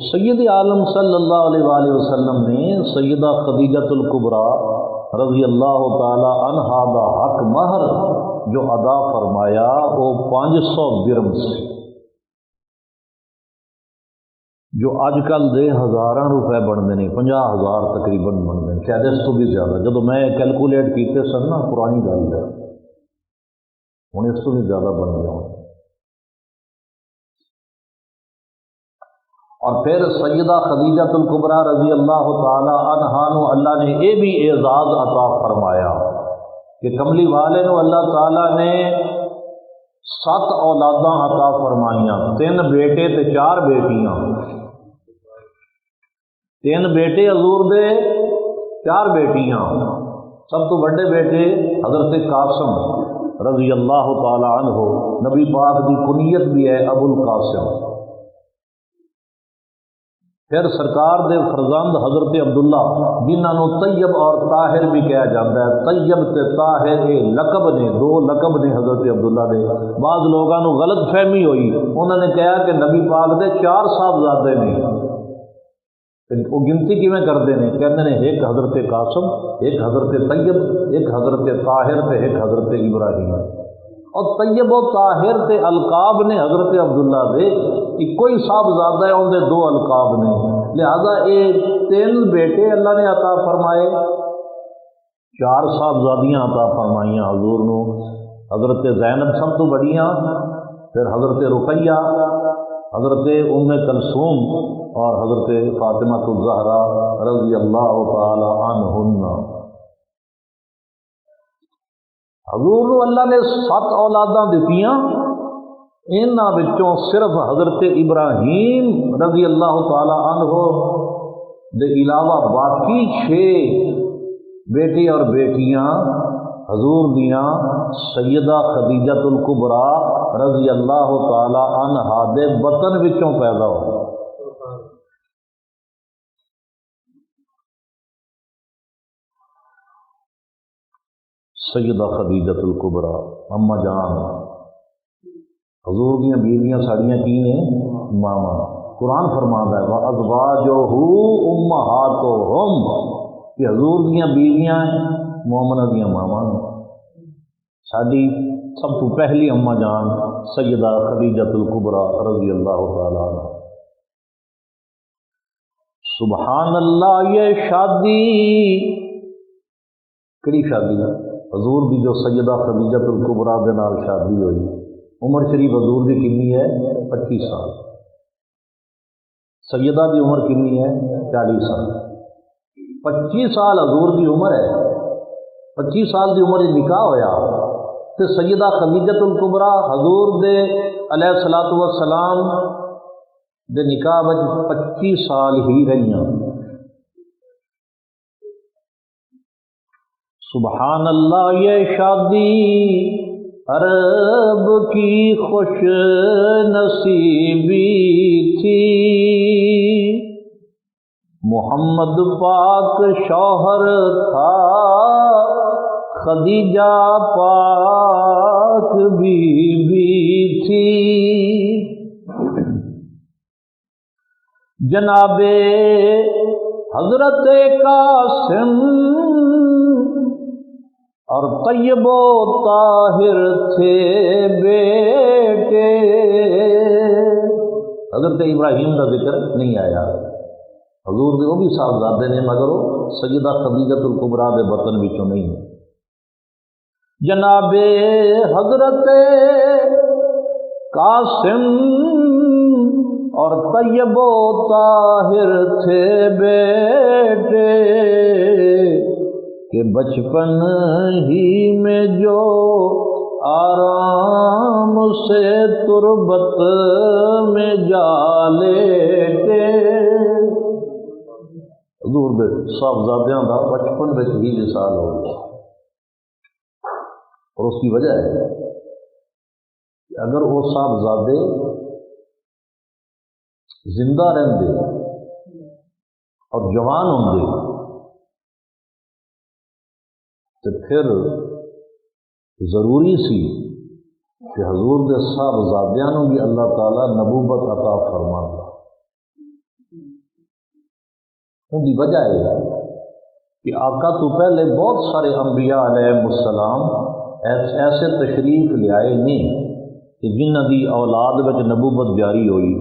تو سید عالم صلی اللہ علیہ وآلہ وسلم نے سیدہ خدیجۃ الکبریٰ رضی اللہ تعالی عنہا دا حق مہر جو ادا فرمایا وہ 500 درہم سے، جو اج کل دے ہزاراں روپے بنتے ہیں، 50,000 تقریباً بنتے ہیں، شاید اس تو بھی زیادہ۔ جب میں کیلکولیٹ کیتے سن نا، پرانی گل ہے، ہوں اس تو بھی زیادہ بن گیا۔ اور پھر سیدہ خدیجۃ الکبریٰ رضی اللہ تعالی عنہا نو اللہ نے یہ بھی اعزاز عطا فرمایا کہ کملی والے نو اللہ تعالی نے 7 اولاداں عطا فرمائیاں، 3 بیٹے تے 4 بیٹیاں۔ 3 بیٹے حضور دے، 4 بیٹیاں۔ سب تو بڑے بیٹے حضرت قاسم رضی اللہ تعالی عنہ، نبی پاک دی کنیت بھی ہے ابو القاسم۔ پھر سرکار دے فرزند حضرت عبداللہ، جنہاں نو طیب اور طاہر بھی کہا جاتا ہے۔ طیب تے طاہر یہ لقب نے، 2 لقب نے حضرت عبداللہ دے۔ بعض لوگوں نو غلط فہمی ہوئی، انہوں نے کہا کہ نبی پاک دے 4 صاحبزادے نے، وہ گنتی کیویں کرتے ہیں؟ کہتے ہیں ایک حضرت قاسم، ایک حضرت طیب، ایک حضرت طاہر تے ایک حضرت ابراہیم۔ اور طیب و طاہر تے القاب نے حضرت عبداللہ دے، کوئی صاحبزادہ ہے ان دے 2 القاب نے، لہذا یہ 3 بیٹے اللہ نے عطا فرمائے، 4 صاحبزادیاں عطا فرمائیاں حضور نو۔ حضرت زینب سب تو بڑیاں، پھر حضرت رقیہ، حضرت ام کلثوم اور حضرت فاطمہ الزہرا رضی اللہ تعالی عنہن۔ حضور نو اللہ نے 7 اولاداں دتیاں، انہاں وچوں صرف حضرت ابراہیم رضی اللہ تعالی عنہ دے علاوہ باقی 6 بیٹے اور بیٹیاں حضور دیاں سیدہ خدیجۃ الکبریٰ رضی اللہ تعالی عنہا دے بطن وچوں پیدا ہوئے۔ سیدہ خدیجۃ الکبریٰ اما جان، حضور دیاں بیویاں ساڑیاں کی نے؟ ماما۔ قرآن فرماندا ہے وَأَزْوَاجُهُ أُمَّهَاتُهُمْ، کہ حضور دیاں بیویاں مومنہ دیاں ماما۔ ساڈی سب تو پہلی اما جان سیدہ خدیجۃ الکبریٰ رضی اللہ تعالی عنہ۔ سبحان اللہ، یہ شادی کڑی شادی حضور دی جو سیدہ خدیجۃ الکبریٰ دے نال شادی ہوئی، عمر شریف حضور دی کتنی ہے؟ 25 سال۔ سیدہ دی عمر کتنی ہے؟ 40 سال۔ 25 سال حضور دی عمر ہے، 25 سال دی عمر نکاح ہویا، تے سیدہ خدیجۃ الکبریٰ حضور دے علیہ الصلوۃ والسلام دے نکاح وچ 25 سال ہی رہیاں۔ سبحان اللہ، یہ شادی عرب کی خوش نصیبی تھی، محمد پاک شوہر تھا، خدیجہ پاک بی بی تھی۔ جناب حضرت قاسم اور طیب و طاہر تھے بیٹے۔ حضرت ابراہیم کا ذکر نہیں آیا، حضور دے وہ بھی صاحبزادے نے، مگر وہ سیدہ خدیجۃ الکبریٰ دے بطن وچوں نہیں۔ جناب حضرت قاسم اور طیب و طاہر تھے بیٹے، کہ بچپن ہی میں جو آرام سے تربت میں جا لیٹے۔ حضور دے صاحبزادیاں دا بچپن وچ ہی وصال ہو گیا، اور اس کی وجہ ہے کہ اگر وہ صاحبزادے زندہ رہندے اور جوان ہوندے تو پھر ضروری سی کہ حضور دے صاحبزادیاں نوں بھی اللہ تعالیٰ نبوت عطا فرماندا، ان کی وجہ ہے کہ آقا تو پہلے بہت سارے انبیاء علیہ السلام ایسے تشریف لے آئے نہیں کہ جنہ دی اولاد وچ نبوت جاری ہوئی۔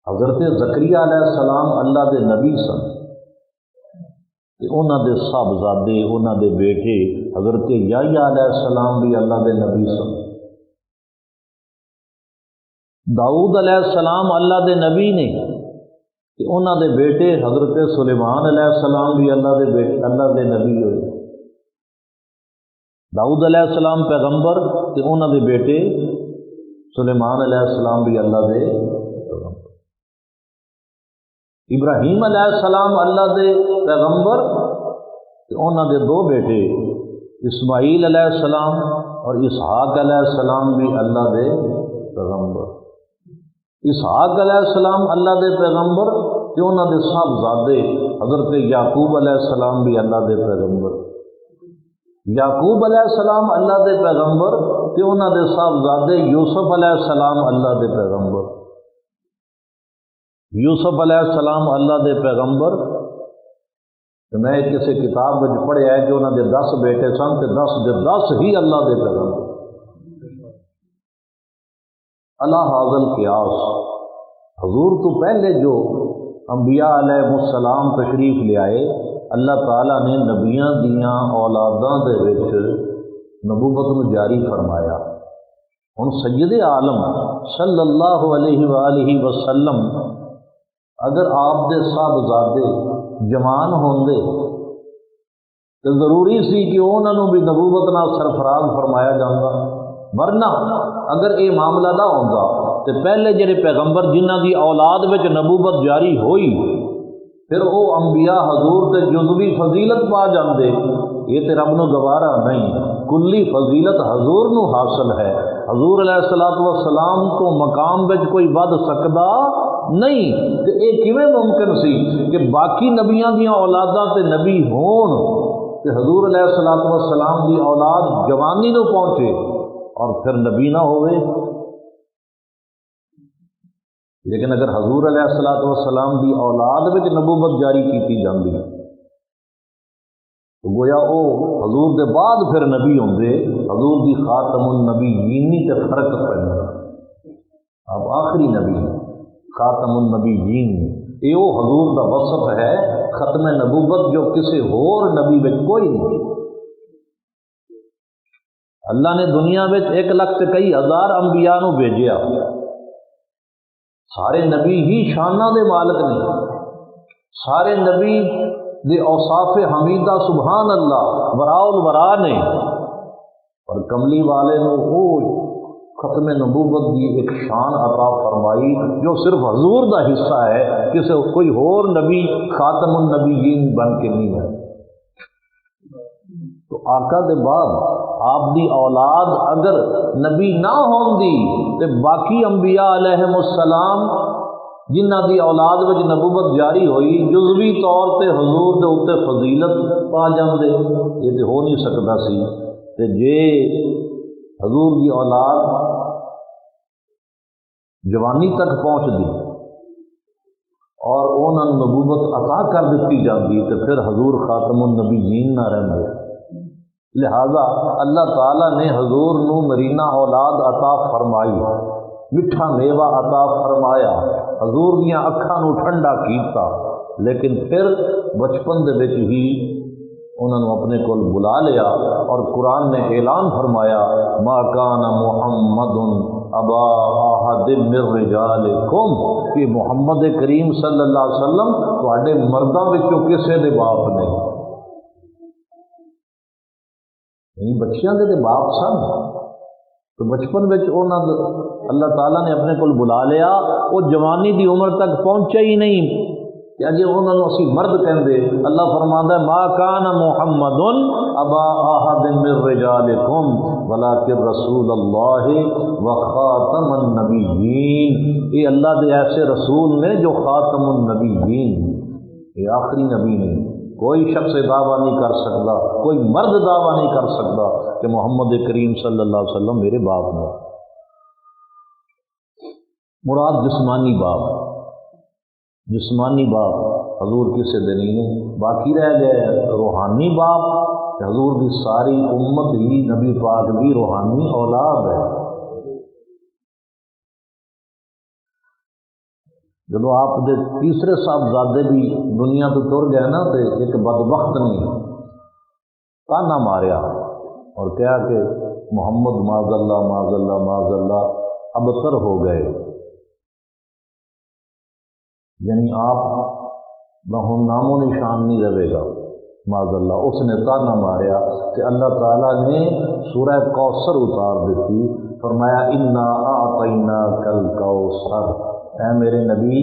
حضرت زکریا علیہ السلام اللہ دے نبی سن، انہاں دے صاحبزادے، انہاں دے بیٹے حضرت یحییٰ علیہ السلام بھی اللہ دے نبی سن۔ داؤد علیہ السلام اللہ دے نبی نے، کہ انہاں دے بیٹے حضرت سلیمان علیہ السلام بھی اللہ دے نبی ہوئے۔ داؤد علیہ السلام پیغمبر، کہ انہاں دے بیٹے سلیمان علیہ السلام بھی اللہ دے پیغمبر۔ ابراہیم علیہ السلام اللہ دے پیغمبر، کہ انہاں دے دو بیٹے اسماعیل علیہ السلام اور اسحاق علیہ السلام بھی اللہ دے پیغمبر۔ اسحاق علیہ السلام اللہ دے پیغمبر، کہ انہاں دے صاحبزادے حضرت یعقوب علیہ السلام بھی اللہ دے پیغمبر۔ یعقوب علیہ السلام اللہ دے پیغمبر، کہ انہاں دے صاحبزادے یوسف علیہ السلام اللہ دے پیغمبر۔ یوسف علیہ السلام اللہ دے پیغمبر، میں کسی کتاب میں پڑھیا ہے کہ انہاں دے 10 بیٹے سن، کہ 10 دے 10 ہی اللہ دے پیغمبر۔ اللہ حاضل قیاس، حضور تو پہلے جو انبیاء علیہ السلام تشریف لے آئے، اللہ تعالیٰ نے نبیاں دیاں اولاداں دے وچ نبوت نو جاری فرمایا۔ ہن سید عالم صلی اللہ علیہ وآلہ وسلم اگر آپ دے صاحبزادے جوان ہوندے تو ضروری سی کہ انہاں نو بھی نبوت نال سرفراز فرمایا جاندہ، ورنہ اگر یہ معاملہ نہ ہوندا تو پہلے جڑے پیغمبر جنہ دی اولاد وچ نبوت جاری ہوئی پھر وہ انبیاء حضور تے جزوی فضیلت پا جاندے، یہ تے رب نو گوارا نہیں، کلی فضیلت حضور نو حاصل ہے۔ حضور علیہ الصلوۃ والسلام تو مقام وچ کوئی ود سکدا نہیں، تے یہ کیویں ممکن سی کہ باقی نبیاں دیاں اولاداں تے نبی ہون تے حضور علیہ الصلوۃ والسلام دی اولاد جوانی نو پہنچے اور پھر نبی نہ ہوئے۔ لیکن اگر حضور علیہ الصلوۃ والسلام دی اولاد وچ نبوت جاری کیتی جاندی تو گویا او حضور دے بعد پھر نبی ہوندے، حضور دی خاتم النبیین تے فرق پیندا، اب آخری نبی خاتم النبیین، یہ وہ حضور دا وصف ہے ختم نبوت جو کسی اور نبی وچ کوئی نہیں۔ اللہ نے دنیا میں 1 لاکھ تے کئی ہزار انبیاء نو بھیجیا، سارے نبی ہی شانہ دے مالک نہیں، سارے نبی دے اوصاف حمیدہ سبحان اللہ وراء الورا نے، اور کملی والے نو وہ ختم نبوت دی ایک شان عطا فرمائی جو صرف حضور دا حصہ ہے، کسی کوئی اور نبی خاتم النبیین بن کے نہیں ہے۔ تو آقا دے بعد آپ دی اولاد اگر نبی نہ ہوندی تے باقی انبیاء علیہ السلام جنہ دی اولاد وچ نبوت جاری ہوئی جزوی طور تے حضور دے اوتے فضیلت پا جاندے، یہ تے ہو نہیں سکدا سی۔ تے جے حضور دی اولاد جوانی تک پہنچ دی اور انہاں نوں نبوت عطا کر دتی جاندی تے پھر حضور خاتم النبیین نہ رہندے۔ لہذا اللہ تعالیٰ نے حضور نو نرینہ اولاد عطا فرمائی، میٹھا میوہ عطا فرمایا، حضور دیاں اکھاں نو ٹھنڈا کیتا، لیکن پھر بچپن دے وچ ہی انہوں نے اپنے کول بلا لیا، اور قرآن نے اعلان فرمایا ما کان محمد ابا احد من رجالکم، کہ محمد کریم صلی اللہ علیہ وسلم تواڈے مرداں وچوں کسے دے باپ نہیں، یعنی بچیاں دے باپ سن۔ تو بچپن میں اللہ تعالیٰ نے اپنے کول بلا لیا، وہ جوانی دی عمر تک پہنچے ہی نہیں کہ اجے انہوں نے اسی مرد کہندے۔ اللہ فرماندا ہے ما کان محمد ابا احد من رجالکم ولکن رسول اللہ وخاتم النبیین، یہ اللہ دے ایسے رسول نے جو خاتم النبیین، یہ آخری نبی نہیں۔ کوئی شخص دعویٰ نہیں کر سکتا، کوئی مرد دعویٰ نہیں کر سکتا کہ محمد کریم صلی اللہ علیہ وسلم میرے باپ نے، مراد جسمانی باپ، جسمانی باپ حضور کسے دے نہیں، باقی رہ گئے روحانی باپ کہ حضور دی ساری امت ہی نبی پاک دی روحانی اولاد ہے۔ جب آپ دے تیسرے صاحبزادے بھی دنیا تو ٹر گئے نا، تو ایک بدبخت نے تانا ماریا اور کہا کہ محمد معاذ اللہ معاذ اللہ معاذ اللہ ابتر ہو گئے، یعنی آپ نام و نشان نہیں رہے گا معاذ اللہ۔ اس نے تانا ماریا کہ اللہ تعالیٰ نے سورہ کوثر اتار دیتی، فرمایا انا اعطیناک الکوثر، اے میرے نبی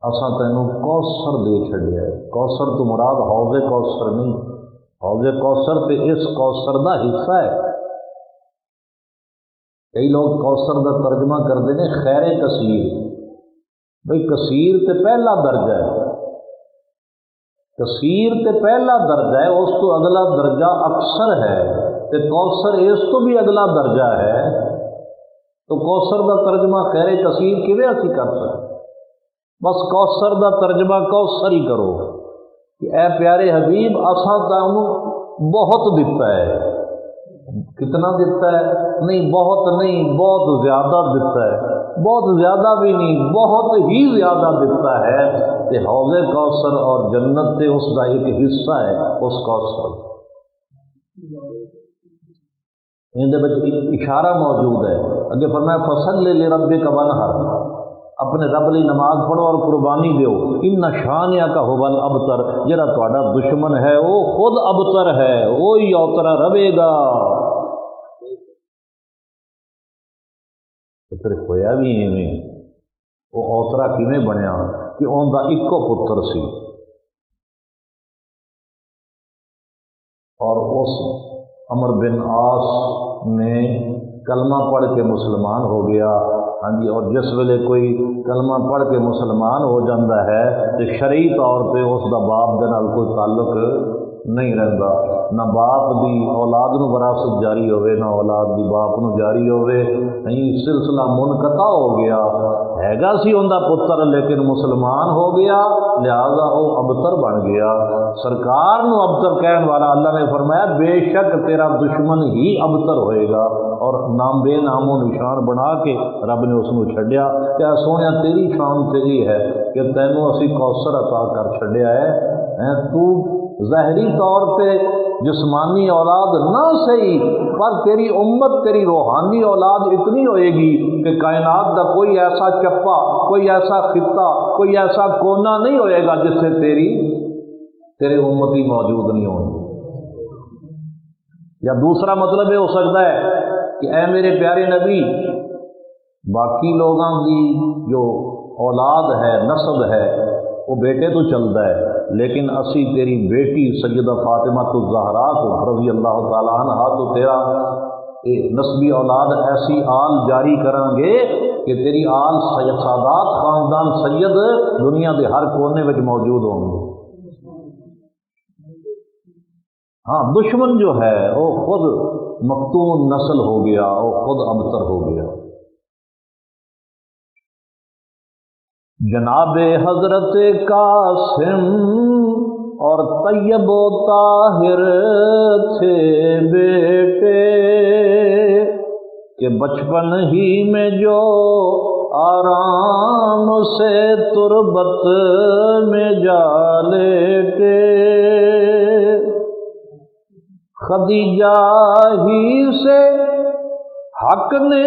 اساں تینوں کوثر دے چھڈیا ہے۔ کوثر تو مراد حوض کوثر نہیں، حوض کوثر تے اس کوثر دا حصہ ہے۔ کئی لوگ کوثر دا ترجمہ کرتے ہیں خیر کثیر، بھئی کثیر تے پہلا درجہ ہے، کثیر تے پہلا درجہ ہے، اس تو اگلا درجہ اکثر ہے، تے کوثر اس تو بھی اگلا درجہ ہے۔ تو کوثر دا ترجمہ خیر کثیر کیویں اسی کر سکتے؟ بس کوثر دا ترجمہ کوثر ہی کرو کہ اے پیارے حبیب اساں تانوں بہت دیتا ہے۔ کتنا دیتا ہے؟ نہیں بہت نہیں، بہت زیادہ دیتا ہے، بہت زیادہ بھی نہیں، بہت ہی زیادہ دیتا ہے۔ کہ حوض کوثر اور جنت سے اس کا ایک حصہ ہے اس کوثر۔ ان دے وچ اشارہ موجود ہے، اگے فرمایا فصل لربک وانحر، اپنے رب لی نماز پڑھو اور قربانی دیو، ان شانئک ھو الابتر، جڑا تہاڈا دشمن ہے وہ خود ابتر ہے، وہی اوترا رہے گا۔ پھر ہویا بھی ایویں، وہ اوترا کیویں بنیا کہ ان دا اکو پتر سی، اور اس عمر بن عاص نے کلمہ پڑھ کے مسلمان ہو گیا۔ ہاں جی، اور جس ویلے کوئی کلمہ پڑھ کے مسلمان ہو جاتا ہے تو شرعی طور پہ اس دا باپ دے نال کوئی تعلق نہیں رہتا، نہ باپ دی اولاد نو وراثت جاری ہوئے، نہ اولاد دی باپ نو جاری ہوئے، نہیں، سلسلہ منقطع ہو گیا۔ ہیگا سی اوندا پتر لیکن مسلمان ہو گیا، لہذا وہ ابتر بن گیا۔ سرکار نو ابتر کہن والا اللہ نے فرمایا بے شک تیرا دشمن ہی ابتر ہوئے گا، اور نام بے نام و نشان بنا کے رب نے اس نو چھڈیا کہ سونیا تیری شان تیری ہے کہ تینوں اسی کوثر عطا کر چھڈیا ہے، تو ظاہری طور پہ جسمانی اولاد نہ صحیح، پر تیری امت تیری روحانی اولاد اتنی ہوئے گی کہ کائنات کا کوئی ایسا چپا، کوئی ایسا خطہ، کوئی ایسا کونا نہیں ہوئے گا جس سے تیرے امتی موجود نہیں ہوں گے۔ یا دوسرا مطلب یہ ہو سکتا ہے کہ اے میرے پیارے نبی، باقی لوگوں کی جو اولاد ہے، نسب ہے، وہ بیٹے تو چلتا ہے، لیکن اسی تیری بیٹی سیدہ فاطمہ الزہرا کو رضی اللہ تعالیٰ عنہ تو تیرا نسبی اولاد ایسی آل جاری کریں گے کہ تیری آل سادات خاندان سید دنیا کے ہر کونے میں موجود ہوں گے۔ ہاں، دشمن جو ہے وہ خود مقتون نسل ہو گیا، وہ خود ابتر ہو گیا۔ جناب حضرت قاسم اور طیب و طاہر تھے بیٹے کہ بچپن ہی میں جو آرام سے تربت میں جا لیٹے، خدیجہ ہی سے حق نے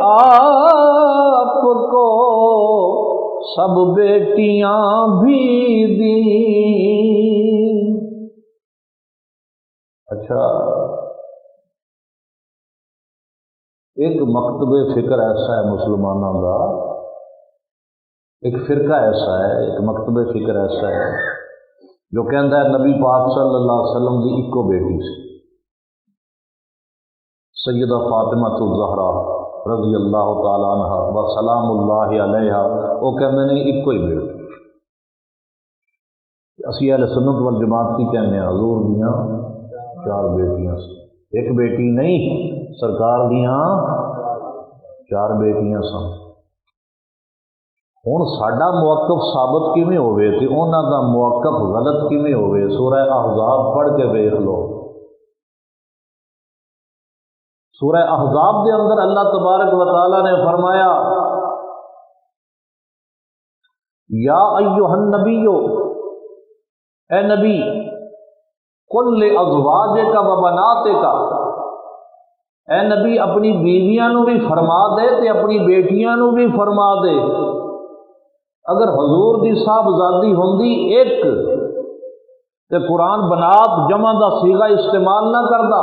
آپ کو سب بیٹیاں بھی دیں۔ اچھا، ایک مکتب فکر ایسا ہے مسلمانوں کا، ایک فرقہ ایسا ہے، ایک مکتب فکر ایسا ہے جو کہتا ہے نبی پاک صلی اللہ علیہ وسلم کی ایکو بیٹی سی سیدہ فاطمہ الزہرا رضی اللہ تعالیٰ عنہ و سلام اللہ علیہ، وہ کہتے ہیں ایک ہی بیٹی۔ اسی اہل سنت والجماعت کی کہنے ہیں حضور دیاں 4 بیٹیاں، ایک بیٹی نہیں، سرکار دیاں 4 بیٹیاں سن۔ ہن ساڈا موقف ثابت کیویں ہوے تے انہاں دا موقف غلط کیویں ہوے؟ سورہ احزاب پڑھ کے دیکھ لو۔ سورہ احزاب دے اندر اللہ تبارک و تعالی نے فرمایا یا ایھا النبی، اے نبی، قل لازواجک و بناتک، اے نبی اپنی بیویاں نو بھی فرما دے تے اپنی بیٹیاں نو بھی فرما دے۔ اگر حضور دی صاحبزادی ہوندی ایک تے قرآن بنات جمع دا صیغہ استعمال نہ کردا۔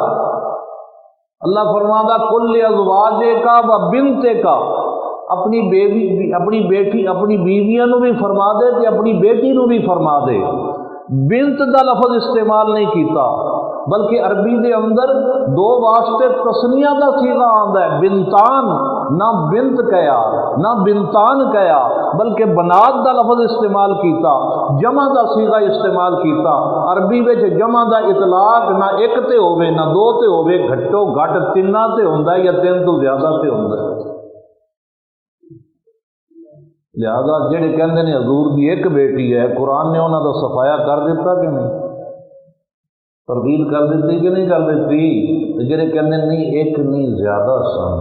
اللہ فرماتا قل لازواجک و بنتک، اپنی بیوی، اپنی بیٹی، اپنی بیویاں نو بھی فرما دے تے اپنی بیٹی نو بھی فرما دے۔ بنت دا لفظ استعمال نہیں کیتا، بلکہ عربی دے اندر دو واسطے تسنیہ دا صیغہ آندا ہے، بنتان، نہ بنت کہیا نہ بنتان کہیا، بلکہ بنات دا لفظ استعمال کیتا، جمع دا صیغہ استعمال کیتا۔ عربی وچ جمع دا اطلاق نہ ایک تے ہوے نہ دو تے ہوے، گھٹو گھٹ تیناں تے ہوندا ہے یا تین تو زیادہ تے ہوندا ہے۔ لہذا جڑے کہندے نے حضور دی ایک بیٹی ہے، قرآن نے انہاں دا صفایا کر دیتا کہ نہیں؟ تردید کر دیتی کہ نہیں کر دیتی؟ جڑے کہندے نہیں ایک نہیں زیادہ سن،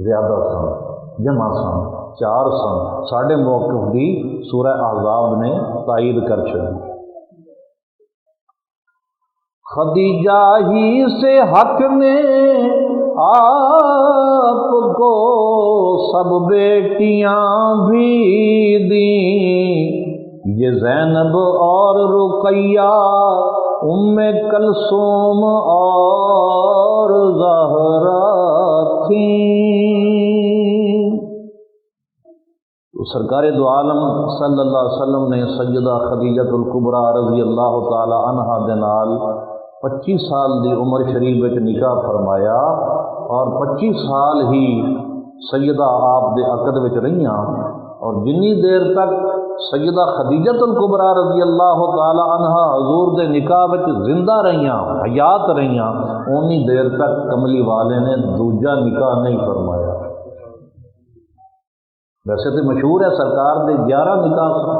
زیادہ سن، جمع سن، چار سن، ساڈے موقف دی سورہ احزاب نے تائید کر چھڑی۔ خدیجہ ہی سے حق نے آپ کو سب بیٹیاں بھی دیں، یہ زینب اور رقیہ، ام کلثوم اور زہرا تھیں۔ تو سرکار دو عالم صلی اللہ علیہ وسلم نے سیدہ خدیجہ الکبریٰ رضی اللہ تعالی عنہا دے نال 25 سال دی عمر شریف وچ نکاح فرمایا، اور 25 سال ہی سیدہ آپ دے عقد وچ رہیاں، اور جنی دیر تک سیدہ خدیجہ الکبریٰ رضی اللہ تعالی عنہا حضور دے نکاح وچ زندہ رہیاں، حیات رہیاں، اونی دیر تک کملی والے نے دوجا نکاح نہیں فرمایا۔ ویسے تو مشہور ہے سرکار دے 11 نکاح سن،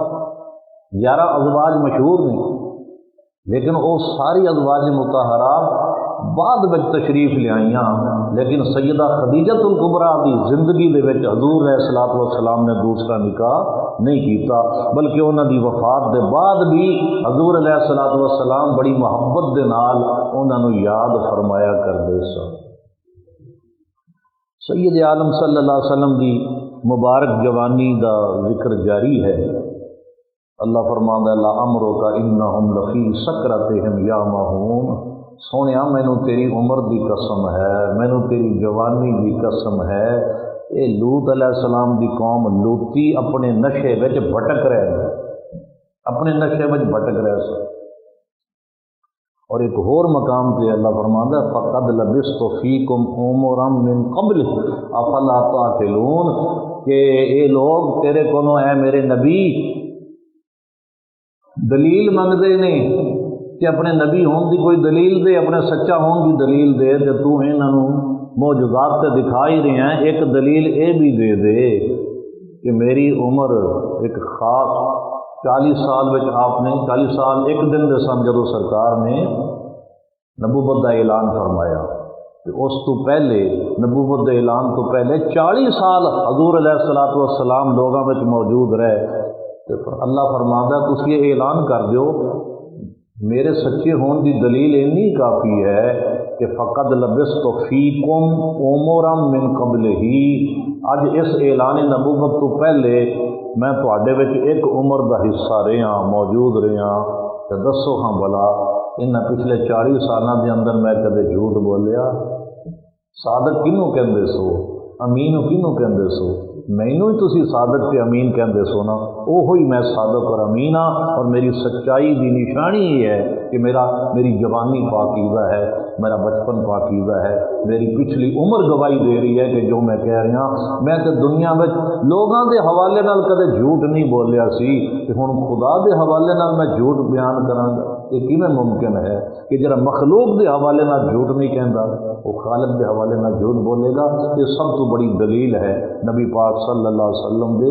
11 ازواج مشہور نہیں، لیکن وہ ساری ازواج مطہرات بعد وچ تشریف لے آئیاں، لیکن سیدہ خدیجہ الکبریٰ دی زندگی دے وچ حضور علیہ الصلوۃ والسلام نے دوسرا نکاح نہیں کیتا، بلکہ انہاں دی وفات دے بعد بھی حضور علیہ الصلوۃ والسلام بڑی محبت دے نال انہاں نوں یاد فرمایا کردے سن۔ سید عالم صلی اللہ علیہ وسلم دی مبارک جوانی دا ذکر جاری ہے۔ اللہ فرماندا ہے لعمرک انہم لفی سکرتہم یعمہون، سونیا مینوں تیری عمر دی قسم ہے، مینوں تیری جوانی دی قسم ہے، اے لوط علیہ السلام دی قوم لوطی اپنے نشے وچ بھٹک رہے، اپنے نشے وچ بھٹک رہے سن۔ اور ایک اور مقام پہ اللہ فرماندا ہے فقد لبثت فیکم عمرا من قبل افلا تعقلون، کہ اے لوگ تیرے کولوں اے میرے نبی دلیل منگدے نے کہ اپنے نبی ہون دی کوئی دلیل دے، اپنے سچا ہون دی دلیل دے، تے تو انہاں نوں معجزات تے دکھا ہی رہے ہیں، ایک دلیل اے بھی دے دے کہ میری عمر ایک خاص 40 سال وچ آپ نے 40 سال ایک دن دے سن جدوں سرکار نے نبوت دا اعلان فرمایا، کہ اس تو پہلے نبوت دے اعلان تو پہلے 40 سال حضور علیہ الصلوۃ والسلام لوگاں وچ موجود رہے۔ اللہ فرماتا ہے تسی یہ اعلان کر دیو میرے سچے ہون دی دلیل اینی کافی ہے کہ فقد لبثت فیکم عمرا من قبل ہی، اج اس اعلان نبوت تو پہلے میں تواڈے وچ ایک عمر دا حصہ رہا، موجود رہا، تے دسو ہاں بلا ان پچھلے 40 سالاں دے اندر میں کدے جھوٹ بولیا؟ صادق کینوں کہندے سو، امین کینوں کہندے سو؟ مینوں ہی تسی صادق تے امین کہندے سو نا، اوہی میں صادق اور امین ہاں، اور میری سچائی دی نشانی یہ ہے کہ میری جوانی پاکیزہ ہے، میرا بچپن پاکیزہ ہے، میری پچھلی عمر گواہی دے رہی ہے کہ جو میں کہہ رہا ہاں، میں تے دنیا میں لوگاں دے حوالے نال کدے جھوٹ نہیں بولیا سی، کہ ہن خدا دے حوالے نال میں جھوٹ بیان کراں گا؟ یہ کیویں ممکن ہے کہ جڑا مخلوق دے حوالے نال جھوٹ نہیں کہندا وہ خالق دے حوالے نال جھوٹ بولے گا؟ یہ سب تو بڑی دلیل ہے نبی پاک صلی اللہ علیہ وسلم دے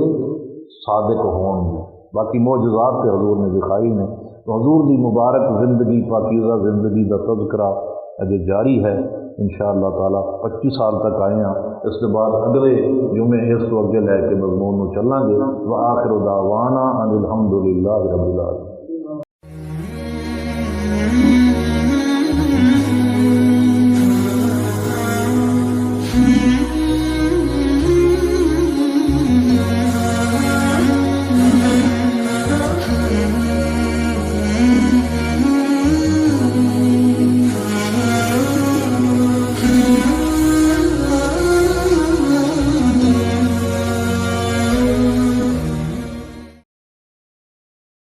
صادق ہون گے۔ باقی معجزات تے حضور نے دکھائی نے، تو حضور دی مبارک زندگی، پاکیزہ زندگی دا تذکرہ اجے جاری ہے انشاءاللہ تعالی۔ 25 سال تک آئے ہیں، اس کے بعد اگلے جمعے اس تو اگے لے کے مضمون نو چلاں گے۔ وآخر دعوانا ان الحمدللہ رب العالمین۔